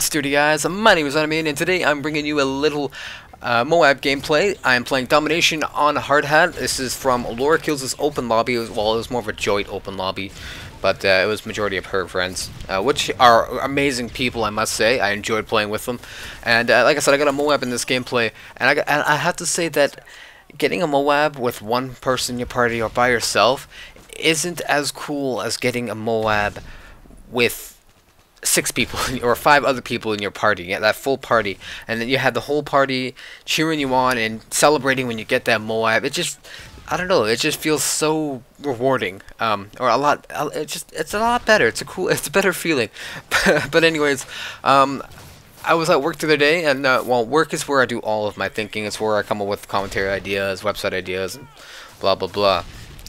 sturdy guys? My name is Anime, and today I'm bringing you a little Moab gameplay. I am playing Domination on Hard Hat. This is from Laura Kills' open lobby. It was more of a joint open lobby, but it was majority of her friends, which are amazing people, I must say. I enjoyed playing with them, and like I said, I got a Moab in this gameplay, and I have to say that getting a Moab with one person in your party or by yourself isn't as cool as getting a Moab with 6 people or 5 other people in your party. Yeah, that full party, and then you have the whole party cheering you on and celebrating when you get that Moab. It just, I don't know, it just feels so rewarding, or a lot. It's a lot better. It's a better feeling. But anyways, I was at work the other day, and well, work is where I do all of my thinking. It's where I come up with commentary ideas, website ideas, and blah blah blah.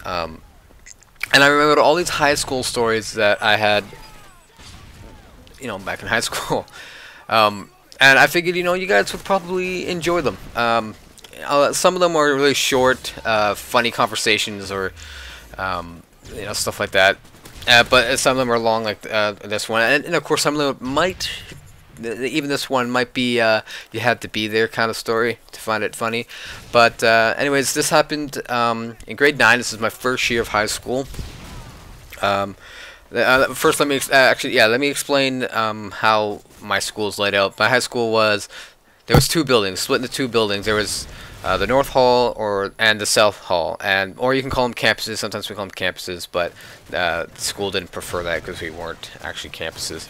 And I remembered all these high school stories that I had, back in high school. And I figured, you guys would probably enjoy them. Some of them are really short, funny conversations, or stuff like that. But some of them are long, like this one. And of course, some of them might, even this one might be you had to be there kind of story to find it funny. But anyways, this happened in grade 9. This is my first year of high school. First, let me explain how my school is laid out. My high school there was 2 buildings, split into 2 buildings. There was the North Hall and the South Hall, or you can call them campuses. Sometimes we call them campuses, but the school didn't prefer that because we weren't actually campuses.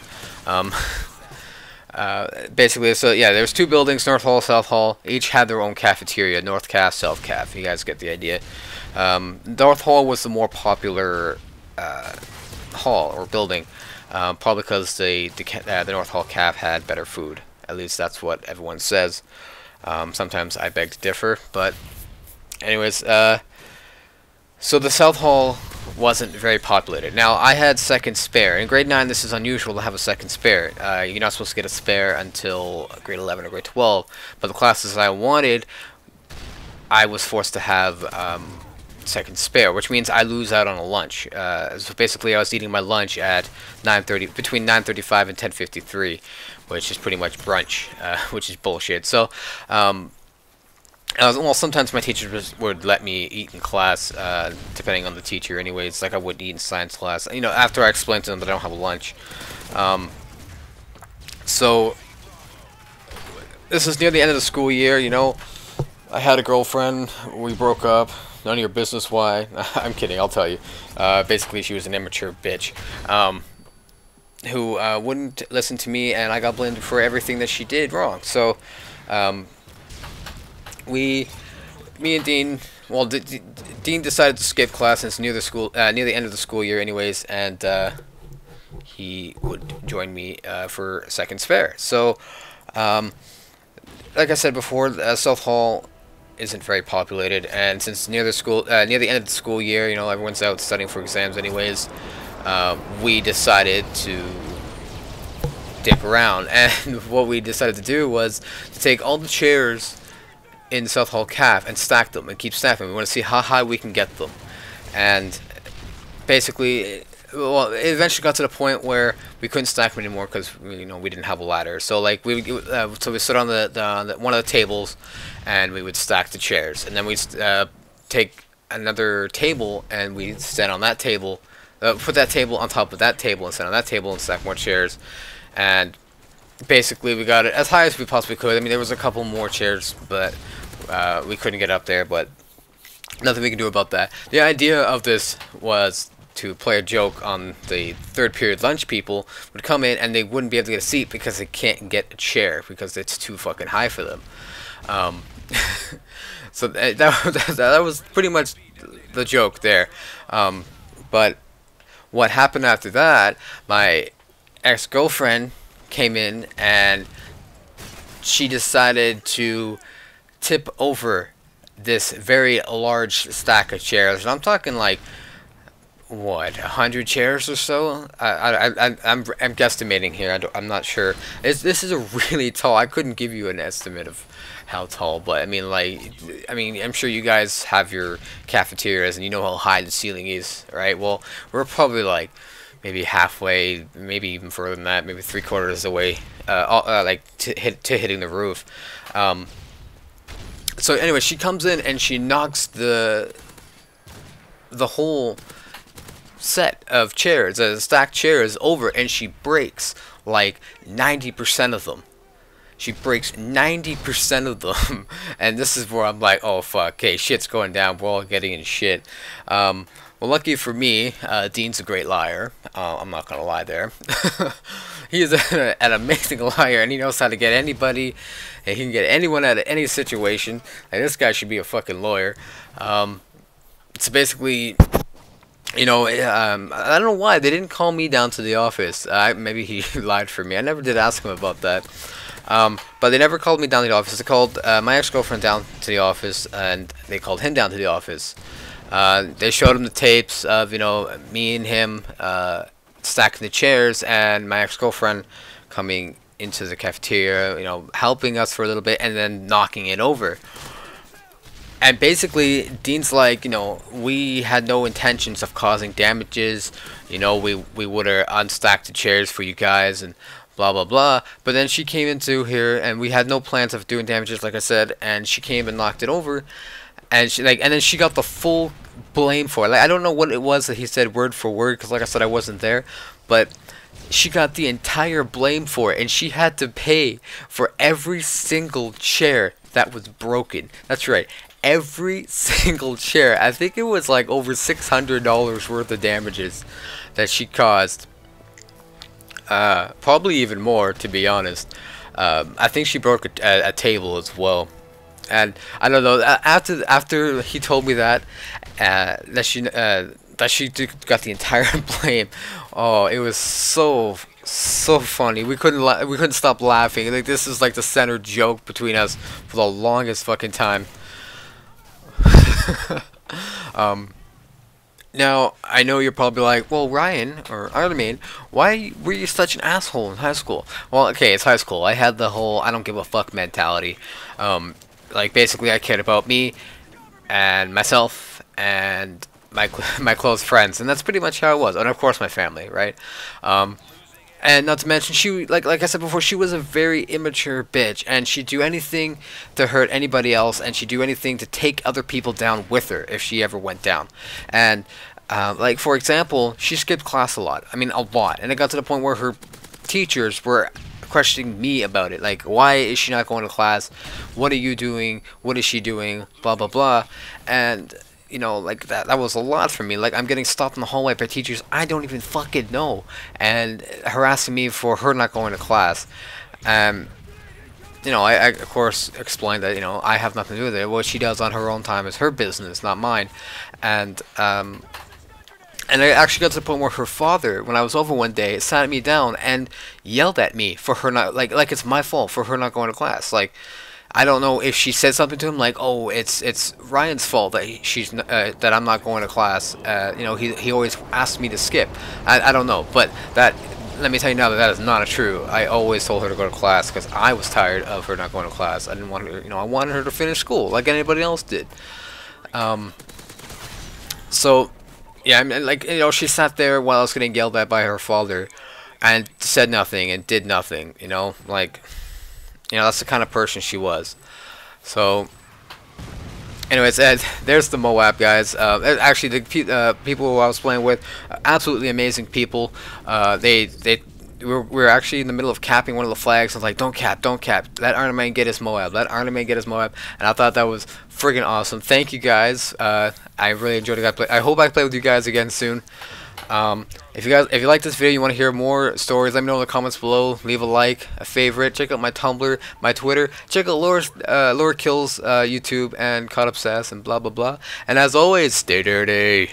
Basically, so yeah, there's 2 buildings, North Hall, South Hall. Each had their own cafeteria, North Caf, South Caf. You guys get the idea. North Hall was the more popular hall or building, probably because the North Hall Caf had better food. At least that's what everyone says. Sometimes I beg to differ, but anyways, so the South Hall wasn't very populated. Now, I had second spare. In grade 9, this is unusual to have a second spare. You're not supposed to get a spare until grade 11 or grade 12, but the classes I wanted, I was forced to have second spare, which means I lose out on a lunch. So basically, I was eating my lunch at between 9:35 and 10:53, which is pretty much brunch, which is bullshit. So, well, sometimes my teachers would let me eat in class, depending on the teacher. Anyways, like I would eat in science class. After I explained to them that I don't have a lunch. So this is near the end of the school year. I had a girlfriend. We broke up. None of your business why. I'm kidding, I'll tell you. Basically, she was an immature bitch who wouldn't listen to me, and I got blamed for everything that she did wrong. So, me and Dean, well, Dean decided to skip class since near the end of the school year anyways, and he would join me for second spare. So, like I said before, South Hall isn't very populated, and since near the end of the school year, everyone's out studying for exams anyways, we decided to dick around, and what we decided to do was to take all the chairs in South Hall Caf and stack them and keep stacking them. We want to see how high we can get them, and basically, well, it eventually got to the point where we couldn't stack them anymore because we didn't have a ladder. So like we sit on the one of the tables, and we would stack the chairs, and then we'd take another table and we'd stand on that table, put that table on top of that table and stand on that table and stack more chairs, and basically we got it as high as we possibly could. I mean, there was a couple more chairs, but we couldn't get up there, but nothing we can do about that. The idea of this was to play a joke on the third period lunch. People would come in and they wouldn't be able to get a seat because they can't get a chair because it's too fucking high for them. So that was pretty much the joke there. But what happened after that, my ex-girlfriend came in and she decided to tip over this very large stack of chairs, and I'm talking like, what, 100 chairs or so? I'm guesstimating here. I'm not sure. This is a really tall. I couldn't give you an estimate of how tall, but I mean, I'm sure you guys have your cafeterias and you know how high the ceiling is, right? Well, we're probably like maybe halfway, maybe even further than that, maybe 3/4 away, like to hitting the roof. Um, so anyway, she comes in and she knocks the whole set of chairs, stacked chairs, over, and she breaks like 90% of them. She breaks 90% of them, and this is where I'm like, oh fuck, okay, shit's going down. We're all getting in shit. Well, lucky for me, Dean's a great liar. I'm not gonna lie there. He is an amazing liar, and he knows how to get anybody, and he can get anyone out of any situation. Like, this guy should be a fucking lawyer. So basically, you know, I don't know why they didn't call me down to the office. Maybe he lied for me. I never did ask him about that. But they never called me down to the office. They called my ex-girlfriend down to the office, and they called him down to the office. They showed him the tapes of, you know, me and him stacking the chairs, and my ex-girlfriend coming into the cafeteria, you know, helping us for a little bit, and then knocking it over. And basically, Dean's like, you know, we had no intentions of causing damages. You know, we would have unstacked the chairs for you guys and blah blah blah. But then she came into here, and we had no plans of doing damages, like I said. And she came and knocked it over, and and then she got the full blame for it. Like, I don't know what it was that he said word for word, because like I said, I wasn't there, but she got the entire blame for it, and she had to pay for every single chair that was broken. That's right. Every single chair. I think it was like over $600 worth of damages that she caused. Probably even more, to be honest. I think she broke a table as well. And I don't know. After he told me that that she got the entire blame. Oh, it was so funny. We couldn't stop laughing. Like, this is like the center joke between us for the longest fucking time. Now, I know you're probably like, well, Ryan, or Arlemagne, why were you such an asshole in high school? Well, okay, it's high school. I had the whole I don't give a fuck mentality. Like, basically, I cared about me and myself and my close friends, and that's pretty much how it was. And of course, my family, right? And not to mention, she, like I said before, she was a very immature bitch, and she'd do anything to hurt anybody else, and she'd do anything to take other people down with her if she ever went down. And like, for example, she skipped class a lot. I mean, a lot. And it got to the point where her teachers were questioning me about it. Like, why is she not going to class? What are you doing? What is she doing? Blah, blah, blah. And you know, like, that was a lot for me. Like, I'm getting stopped in the hallway by teachers I don't even fucking know, and harassing me for her not going to class. You know, I of course explained that, you know, I have nothing to do with it. What she does on her own time is her business, not mine. And I actually got to the point where her father, when I was over one day, sat me down and yelled at me for her not, like it's my fault for her not going to class. Like, I don't know if she said something to him like, "Oh, it's Ryan's fault that that I'm not going to class." You know, he always asks me to skip. I don't know, but that, let me tell you now, that is not true. I always told her to go to class because I was tired of her not going to class. I didn't want her, you know, I wanted her to finish school like anybody else did. So yeah, I mean, like, you know, she sat there while I was getting yelled at by her father, and said nothing and did nothing. You know, like. You know, that's the kind of person she was. So, anyways, there's the Moab guys. Actually, the people who I was playing with, absolutely amazing people. We were actually in the middle of capping one of the flags. I was like, don't cap, don't cap. Let Iron Man get his Moab. Let Iron Man get his Moab. And I thought that was friggin' awesome. Thank you guys. I really enjoyed it. I hope I play with you guys again soon. If you like this video, you want to hear more stories, let me know in the comments below. Leave a like, a favorite, check out my Tumblr, my Twitter, check out Lore Kills YouTube, and Caught Obsessed, and blah blah blah. And as always, stay dirty.